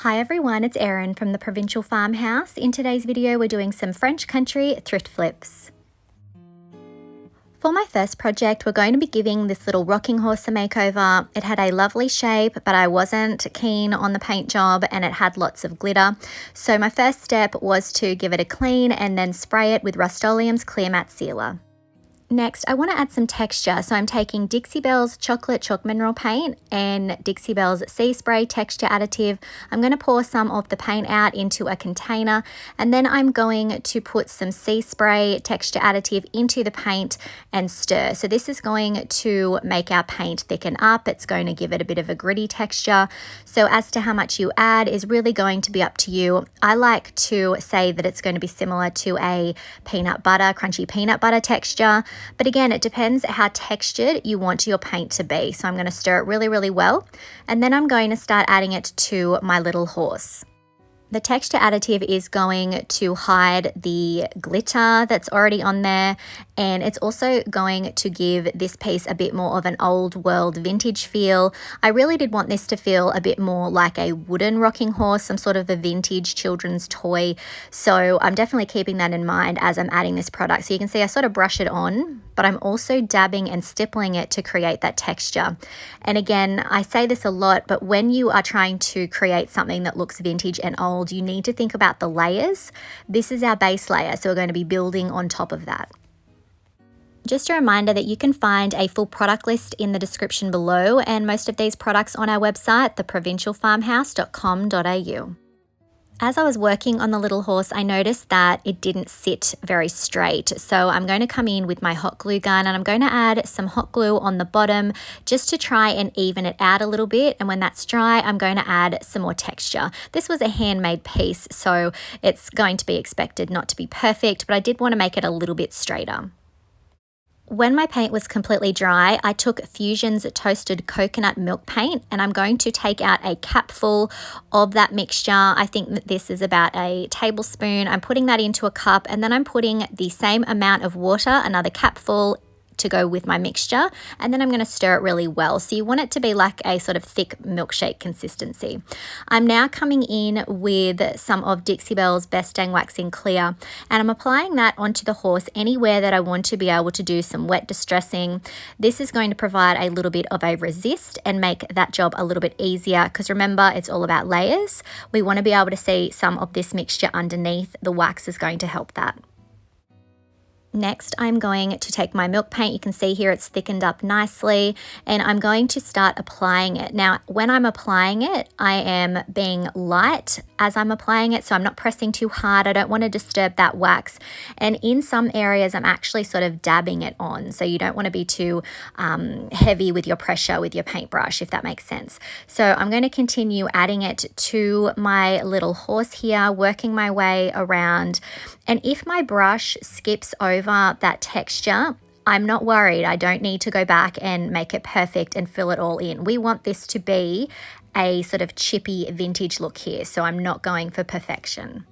Hi everyone, it's Erin from the Provincial Farmhouse. In today's video, we're doing some French country thrift flips. For my first project, we're going to be giving this little rocking horse a makeover. It had a lovely shape, but I wasn't keen on the paint job and it had lots of glitter. So my first step was to give it a clean and then spray it with Rust-Oleum's Clear Matte Sealer. Next, I want to add some texture, so I'm taking Dixie Belle's Chocolate Chalk Mineral Paint and Dixie Belle's Sea Spray Texture Additive. I'm going to pour some of the paint out into a container, and then I'm going to put some Sea Spray Texture Additive into the paint and stir. So this is going to make our paint thicken up. It's going to give it a bit of a gritty texture. So as to how much you add is really going to be up to you. I like to say that it's going to be similar to a peanut butter, crunchy peanut butter texture. But again, it depends how textured you want your paint to be. So I'm going to stir it really, really well. And then I'm going to start adding it to my little horse. The texture additive is going to hide the glitter that's already on there, and it's also going to give this piece a bit more of an old world vintage feel. I really did want this to feel a bit more like a wooden rocking horse, some sort of a vintage children's toy. So I'm definitely keeping that in mind as I'm adding this product. So you can see I sort of brush it on, but I'm also dabbing and stippling it to create that texture. And again, I say this a lot, but when you are trying to create something that looks vintage and old, you need to think about the layers. This is our base layer, so we're going to be building on top of that. Just a reminder that you can find a full product list in the description below, and most of these products on our website, theprovincialfarmhouse.com.au. As I was working on the little horse, I noticed that it didn't sit very straight. So I'm going to come in with my hot glue gun and I'm going to add some hot glue on the bottom just to try and even it out a little bit. And when that's dry, I'm going to add some more texture. This was a handmade piece, so it's going to be expected not to be perfect, but I did want to make it a little bit straighter. When my paint was completely dry, I took Fusion's Toasted Coconut Milk Paint and I'm going to take out a capful of that mixture. I think that this is about a tablespoon. I'm putting that into a cup and then I'm putting the same amount of water, another capful, to go with my mixture, and then I'm going to stir it really well. So you want it to be like a sort of thick milkshake consistency. I'm now coming in with some of Dixie Belle's Best Dang Waxing Clear, and I'm applying that onto the horse anywhere that I want to be able to do some wet distressing. This is going to provide a little bit of a resist and make that job a little bit easier, because remember, it's all about layers. We want to be able to see some of this mixture underneath. The wax is going to help that. Next, I'm going to take my milk paint. You can see here it's thickened up nicely, and I'm going to start applying it. Now, when I'm applying it, I am being light as I'm applying it, so I'm not pressing too hard. I don't want to disturb that wax. And in some areas, I'm actually sort of dabbing it on, so you don't want to be too heavy with your pressure with your paintbrush, if that makes sense. So I'm going to continue adding it to my little horse here, working my way around. And if my brush skips over that texture, I'm not worried. I don't need to go back and make it perfect and fill it all in. We want this to be a sort of chippy vintage look here, so I'm not going for perfection.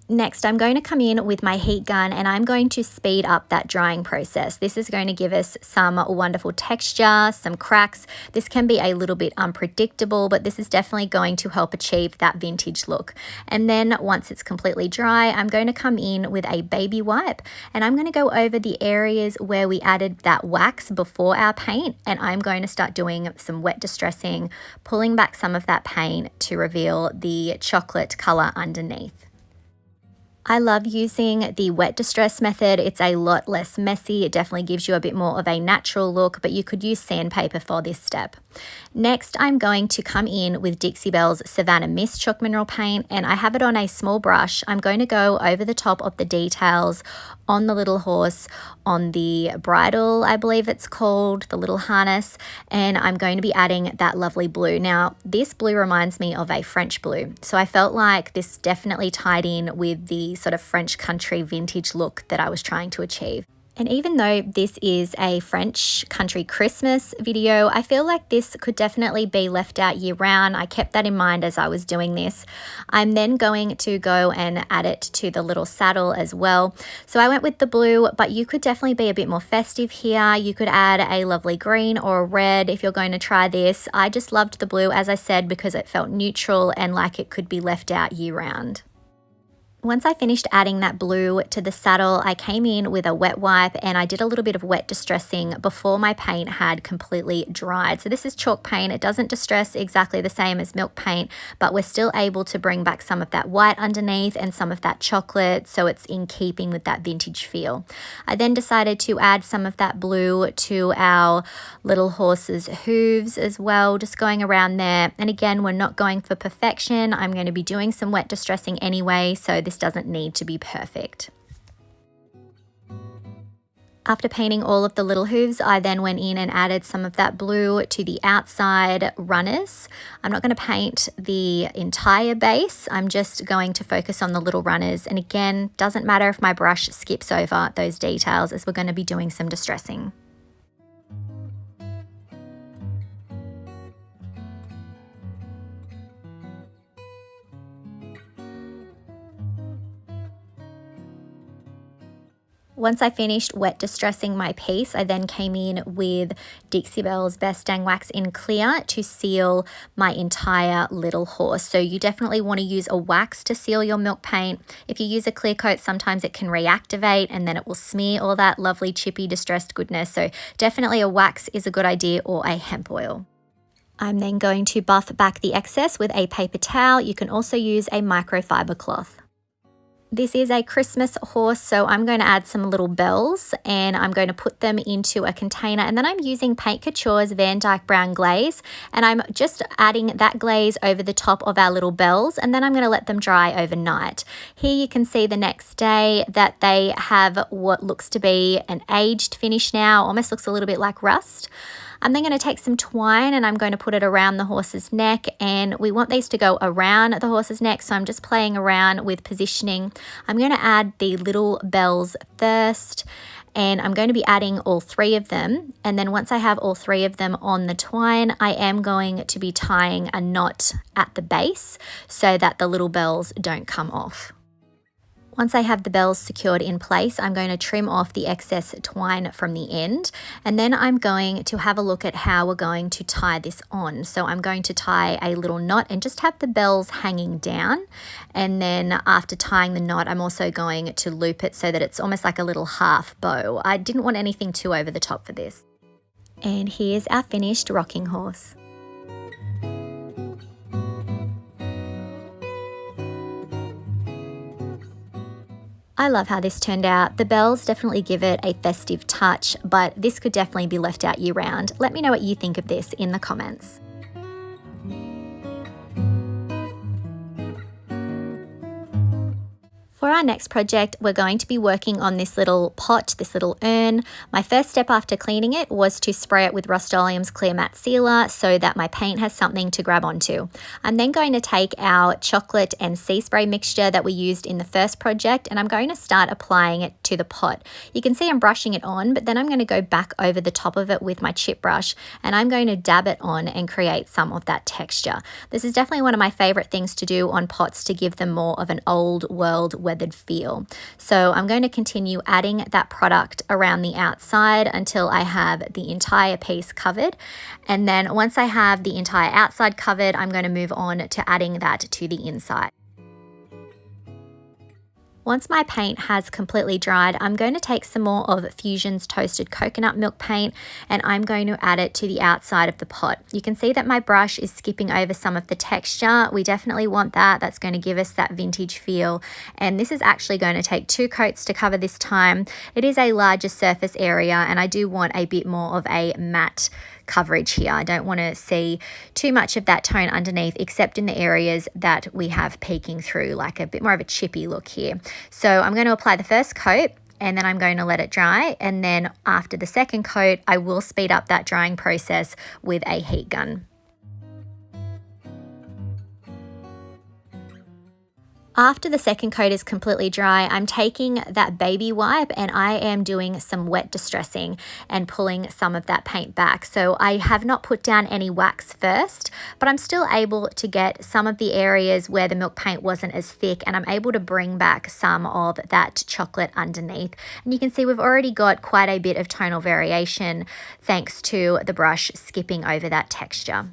Next, I'm going to come in with my heat gun and I'm going to speed up that drying process. This is going to give us some wonderful texture, some cracks. This can be a little bit unpredictable, but this is definitely going to help achieve that vintage look. And then once it's completely dry, I'm going to come in with a baby wipe and I'm going to go over the areas where we added that wax before our paint, and I'm going to start doing some wet distressing, pulling back some of that paint to reveal the chocolate color underneath. I love using the wet distress method. It's a lot less messy. It definitely gives you a bit more of a natural look, but you could use sandpaper for this step. Next, I'm going to come in with Dixie Belle's Savannah Mist Chalk Mineral Paint, and I have it on a small brush. I'm going to go over the top of the details on the little horse, on the bridle, I believe it's called, the little harness, and I'm going to be adding that lovely blue. Now, this blue reminds me of a French blue, so I felt like this definitely tied in with the sort of French country vintage look that I was trying to achieve. And even though this is a French country Christmas video, I feel like this could definitely be left out year round. I kept that in mind as I was doing this. I'm then going to go and add it to the little saddle as well. So I went with the blue, but you could definitely be a bit more festive here. You could add a lovely green or a red if you're going to try this. I just loved the blue, as I said, because it felt neutral and like it could be left out year round. Once I finished adding that blue to the saddle, I came in with a wet wipe and I did a little bit of wet distressing before my paint had completely dried. So this is chalk paint. It doesn't distress exactly the same as milk paint, but we're still able to bring back some of that white underneath and some of that chocolate, so it's in keeping with that vintage feel. I then decided to add some of that blue to our little horse's hooves as well, just going around there. And again, we're not going for perfection. I'm going to be doing some wet distressing anyway, so this doesn't need to be perfect. After painting all of the little hooves, I then went in and added some of that blue to the outside runners. I'm not going to paint the entire base. I'm just going to focus on the little runners. And again, doesn't matter if my brush skips over those details, as we're going to be doing some distressing. Once I finished wet distressing my piece, I then came in with Dixie Belle's Best Dang Wax in Clear to seal my entire little horse. So you definitely want to use a wax to seal your milk paint. If you use a clear coat, sometimes it can reactivate and then it will smear all that lovely chippy distressed goodness. So definitely a wax is a good idea, or a hemp oil. I'm then going to buff back the excess with a paper towel. You can also use a microfiber cloth. This is a Christmas horse, so I'm going to add some little bells and I'm going to put them into a container, and then I'm using Paint Couture's Van Dyke Brown glaze, and I'm just adding that glaze over the top of our little bells, and then I'm going to let them dry overnight. Here you can see the next day that they have what looks to be an aged finish now, almost looks a little bit like rust. I'm then going to take some twine and I'm going to put it around the horse's neck, and we want these to go around the horse's neck, so I'm just playing around with positioning. I'm going to add the little bells first, and I'm going to be adding all three of them, and then once I have all three of them on the twine, I am going to be tying a knot at the base so that the little bells don't come off. Once I have the bells secured in place, I'm going to trim off the excess twine from the end, and then I'm going to have a look at how we're going to tie this on. So I'm going to tie a little knot and just have the bells hanging down, and then after tying the knot, I'm also going to loop it so that it's almost like a little half bow. I didn't want anything too over the top for this. And here's our finished rocking horse. I love how this turned out. The bells definitely give it a festive touch, but this could definitely be left out year round. Let me know what you think of this in the comments. For our next project, we're going to be working on this little pot, this little urn. My first step after cleaning it was to spray it with Rust-Oleum's Clear Matte Sealer so that my paint has something to grab onto. I'm then going to take our chocolate and sea spray mixture that we used in the first project, and I'm going to start applying it to the pot. You can see I'm brushing it on, but then I'm going to go back over the top of it with my chip brush, and I'm going to dab it on and create some of that texture. This is definitely one of my favorite things to do on pots, to give them more of an old world weathered feel. So I'm going to continue adding that product around the outside until I have the entire piece covered. And then once I have the entire outside covered, I'm going to move on to adding that to the inside. Once my paint has completely dried, I'm going to take some more of Fusion's Toasted Coconut Milk paint, and I'm going to add it to the outside of the pot. You can see that my brush is skipping over some of the texture. We definitely want that. That's going to give us that vintage feel. And this is actually going to take 2 coats to cover this time. It is a larger surface area, and I do want a bit more of a matte coverage here. I don't want to see too much of that tone underneath, except in the areas that we have peeking through, like a bit more of a chippy look here. So I'm going to apply the first coat, and then I'm going to let it dry, and then after the second coat I will speed up that drying process with a heat gun. After the second coat is completely dry, I'm taking that baby wipe and I am doing some wet distressing and pulling some of that paint back. So I have not put down any wax first, but I'm still able to get some of the areas where the milk paint wasn't as thick, and I'm able to bring back some of that chocolate underneath. And you can see we've already got quite a bit of tonal variation thanks to the brush skipping over that texture.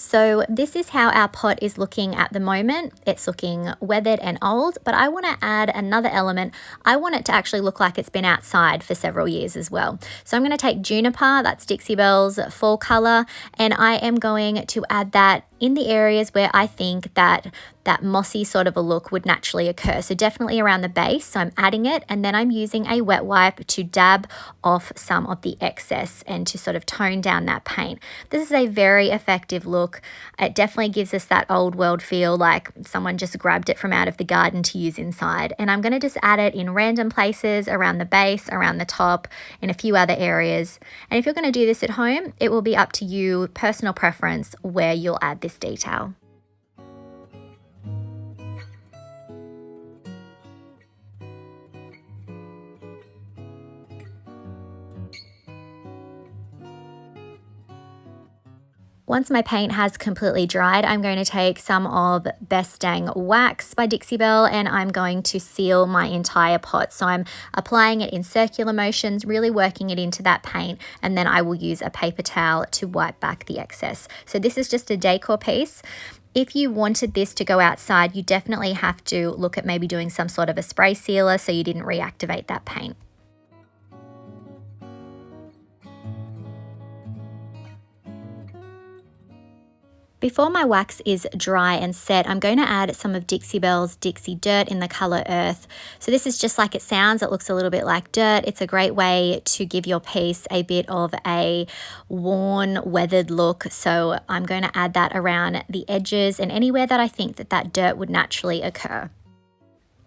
So this is how our pot is looking at the moment. It's looking weathered and old, but I want to add another element. I want it to actually look like it's been outside for several years as well. So I'm going to take Juniper, that's Dixie Belle's fall color, and I am going to add that in the areas where I think that mossy sort of a look would naturally occur. So definitely around the base. So I'm adding it, and then I'm using a wet wipe to dab off some of the excess and to sort of tone down that paint. This is a very effective look. It definitely gives us that old world feel, like someone just grabbed it from out of the garden to use inside. And I'm going to just add it in random places around the base, around the top, in a few other areas. And if you're going to do this at home, it will be up to you, personal preference, where you'll add this detail. Once my paint has completely dried, I'm going to take some of Best Dang Wax by Dixie Belle and I'm going to seal my entire pot. So I'm applying it in circular motions, really working it into that paint, and then I will use a paper towel to wipe back the excess. So this is just a decor piece. If you wanted this to go outside, you definitely have to look at maybe doing some sort of a spray sealer so you didn't reactivate that paint. Before my wax is dry and set, I'm going to add some of Dixie Belle's Dixie Dirt in the color Earth. So this is just like it sounds. It looks a little bit like dirt. It's a great way to give your piece a bit of a worn, weathered look. So I'm going to add that around the edges and anywhere that I think that dirt would naturally occur.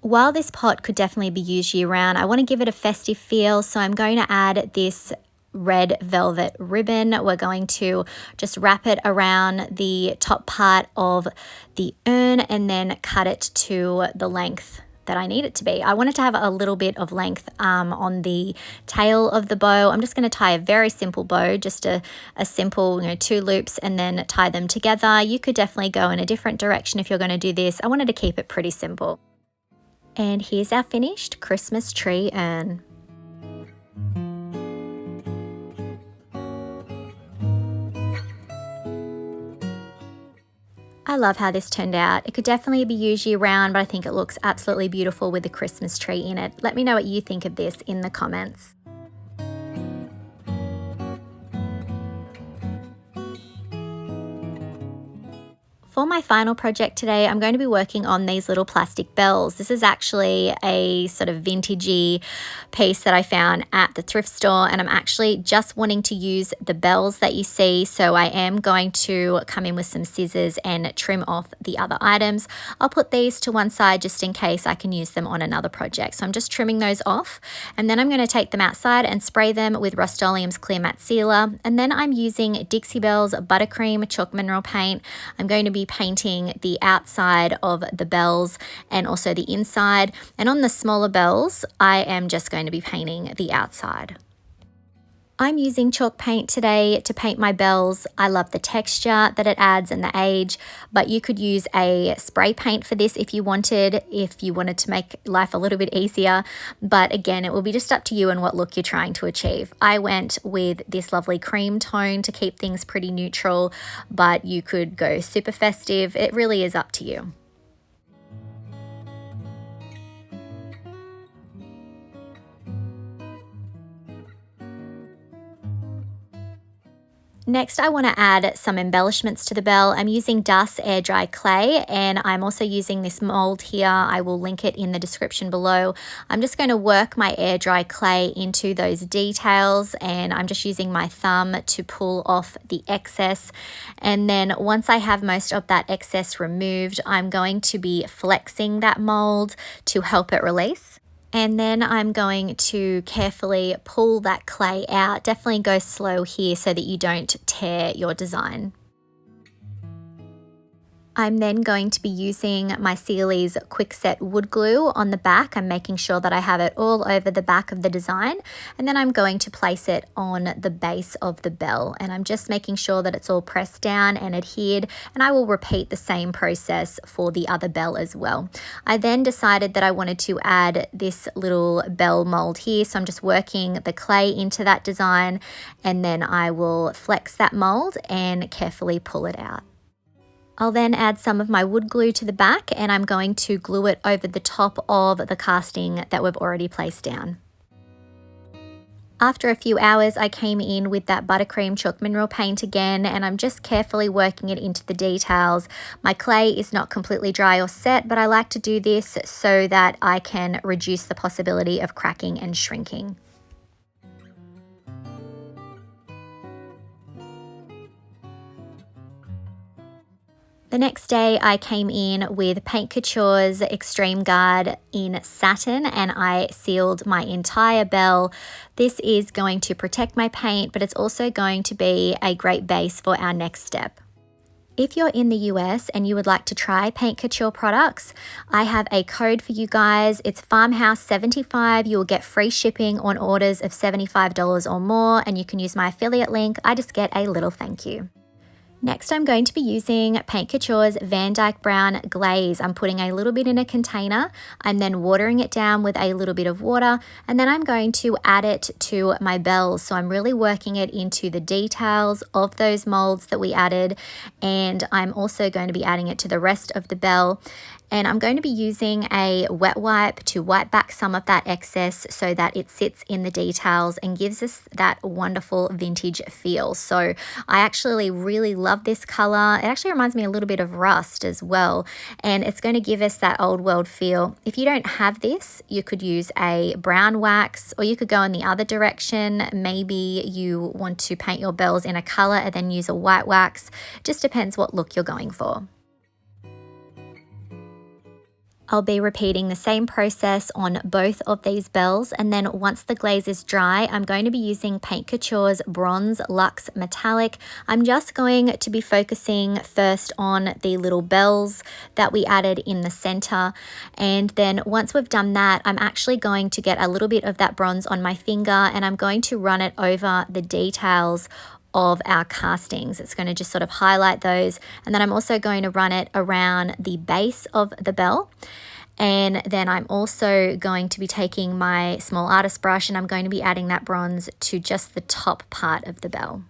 While this pot could definitely be used year round, I want to give it a festive feel. So I'm going to add this red velvet ribbon. We're going to just wrap it around the top part of the urn and then cut it to the length that I need it to be. I want it to have a little bit of length on the tail of the bow. I'm just going to tie a very simple bow, just a simple 2 loops and then tie them together. You could definitely go in a different direction if you're going to do this. I wanted to keep it pretty simple. And here's our finished Christmas tree urn. I love how this turned out. It could definitely be used year round, but I think it looks absolutely beautiful with the Christmas tree in it. Let me know what you think of this in the comments. For my final project today, I'm going to be working on these little plastic bells. This is actually a sort of vintagey piece that I found at the thrift store, and I'm actually just wanting to use the bells that you see, so I am going to come in with some scissors and trim off the other items. I'll put these to one side just in case I can use them on another project. So I'm just trimming those off, and then I'm going to take them outside and spray them with Rust-Oleum's Clear Matte Sealer, and then I'm using Dixie Belle's Buttercream Chalk Mineral Paint. I'm going to be painting the outside of the bells and also the inside, and on the smaller bells I am just going to be painting the outside. I'm using chalk paint today to paint my bells. I love the texture that it adds and the age, but you could use a spray paint for this if you wanted to make life a little bit easier. But again, it will be just up to you and what look you're trying to achieve. I went with this lovely cream tone to keep things pretty neutral, but you could go super festive. It really is up to you. Next, I want to add some embellishments to the bell. I'm using Das Air Dry Clay, and I'm also using this mold here. I will link it in the description below. I'm just going to work my air dry clay into those details, and I'm just using my thumb to pull off the excess. And then once I have most of that excess removed, I'm going to be flexing that mold to help it release. And then I'm going to carefully pull that clay out. Definitely go slow here so that you don't tear your design. I'm then going to be using my Sealy's Quick Set wood glue on the back. I'm making sure that I have it all over the back of the design, and then I'm going to place it on the base of the bell, and I'm just making sure that it's all pressed down and adhered, and I will repeat the same process for the other bell as well. I then decided that I wanted to add this little bell mold here, so I'm just working the clay into that design, and then I will flex that mold and carefully pull it out. I'll then add some of my wood glue to the back, and I'm going to glue it over the top of the casting that we've already placed down. After a few hours, I came in with that Buttercream chalk mineral paint again, and I'm just carefully working it into the details. My clay is not completely dry or set, but I like to do this so that I can reduce the possibility of cracking and shrinking. The next day I came in with Paint Couture's Extreme Guard in satin, and I sealed my entire bell. This is going to protect my paint, but it's also going to be a great base for our next step. If you're in the US and you would like to try Paint Couture products, I have a code for you guys. It's Farmhouse 75. You will get free shipping on orders of $75 or more, and you can use my affiliate link. I just get a little thank you. Next, I'm going to be using Paint Couture's Van Dyke Brown Glaze. I'm putting a little bit in a container. I'm then watering it down with a little bit of water, and then I'm going to add it to my bells. So I'm really working it into the details of those molds that we added, and I'm also going to be adding it to the rest of the bell. And I'm going to be using a wet wipe to wipe back some of that excess so that it sits in the details and gives us that wonderful vintage feel. So I actually really love this color. It actually reminds me a little bit of rust as well, and it's going to give us that old world feel. If you don't have this, you could use a brown wax, or you could go in the other direction. Maybe you want to paint your bells in a color and then use a white wax. Just depends what look you're going for. I'll be repeating the same process on both of these bells, and then once the glaze is dry, I'm going to be using Paint Couture's Bronze Luxe Metallic. I'm just going to be focusing first on the little bells that we added in the center, and then once we've done that, I'm actually going to get a little bit of that bronze on my finger, and I'm going to run it over the details of our castings. It's going to just sort of highlight those, and then I'm also going to run it around the base of the bell. And then I'm also going to be taking my small artist brush, and I'm going to be adding that bronze to just the top part of the bell.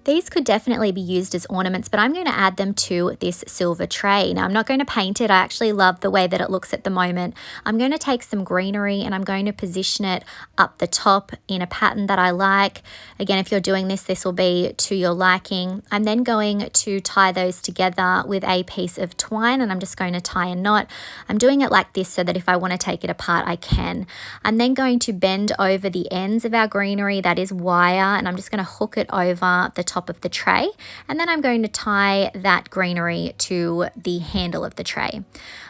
These could definitely be used as ornaments, but I'm going to add them to this silver tray. Now, I'm not going to paint it. I actually love the way that it looks at the moment. I'm going to take some greenery and I'm going to position it up the top in a pattern that I like. Again, if you're doing this, this will be to your liking. I'm then going to tie those together with a piece of twine, and I'm just going to tie a knot. I'm doing it like this so that if I want to take it apart, I can. I'm then going to bend over the ends of our greenery, that is wire, and I'm just going to hook it over the top of the tray, and then I'm going to tie that greenery to the handle of the tray.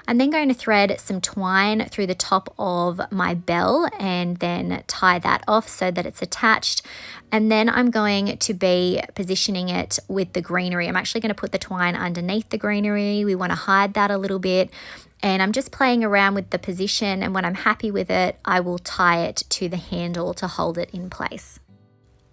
I'm then going to thread some twine through the top of my bell and then tie that off so that it's attached, and then I'm going to be positioning it with the greenery. I'm actually going to put the twine underneath the greenery. We want to hide that a little bit, and I'm just playing around with the position, and when I'm happy with it, I will tie it to the handle to hold it in place.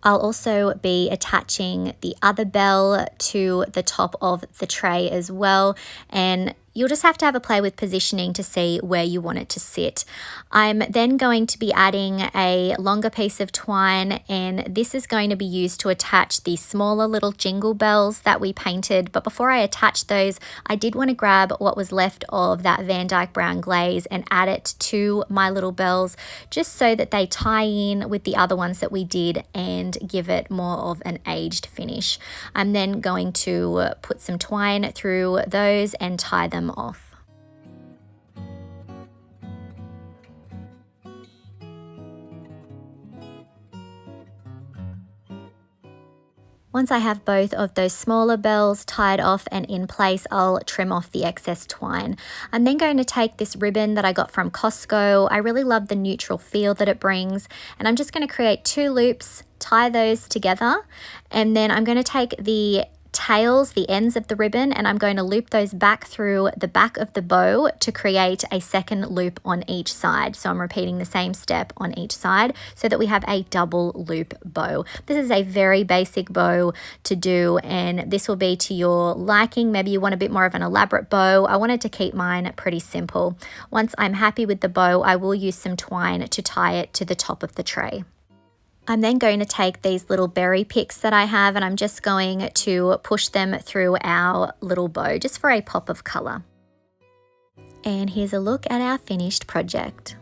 I'll also be attaching the other bell to the top of the tray as well, and you'll just have to have a play with positioning to see where you want it to sit. I'm then going to be adding a longer piece of twine, and this is going to be used to attach the smaller little jingle bells that we painted. But before I attach those, I did want to grab what was left of that Van Dyke Brown glaze and add it to my little bells, just so that they tie in with the other ones that we did and give it more of an aged finish. I'm then going to put some twine through those and tie them off. Once I have both of those smaller bells tied off and in place, I'll trim off the excess twine. I'm then going to take this ribbon that I got from Costco. I really love the neutral feel that it brings, and I'm just going to create 2 loops, tie those together, and then I'm going to take the tails, the ends of the ribbon, and I'm going to loop those back through the back of the bow to create a second loop on each side. So I'm repeating the same step on each side so that we have a double loop bow. This is a very basic bow to do, and this will be to your liking. Maybe you want a bit more of an elaborate bow. I wanted to keep mine pretty simple. Once I'm happy with the bow, I will use some twine to tie it to the top of the tray. I'm then going to take these little berry picks that I have, and I'm just going to push them through our little bow just for a pop of colour. And here's a look at our finished project.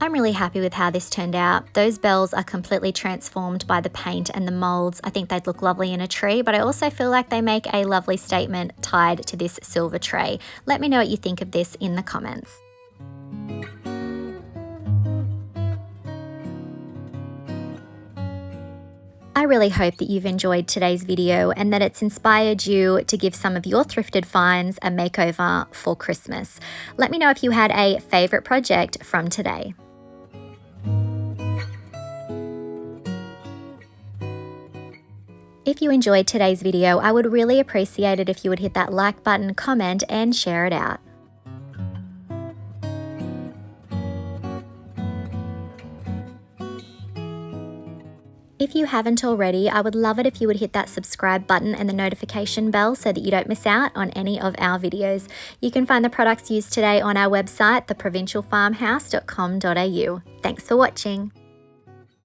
I'm really happy with how this turned out. Those bells are completely transformed by the paint and the molds. I think they'd look lovely in a tree, but I also feel like they make a lovely statement tied to this silver tray. Let me know what you think of this in the comments. I really hope that you've enjoyed today's video and that it's inspired you to give some of your thrifted finds a makeover for Christmas. Let me know if you had a favourite project from today. If you enjoyed today's video, I would really appreciate it if you would hit that like button, comment, and share it out. If you haven't already, I would love it if you would hit that subscribe button and the notification bell so that you don't miss out on any of our videos. You can find the products used today on our website, theprovincialfarmhouse.com.au. Thanks for watching.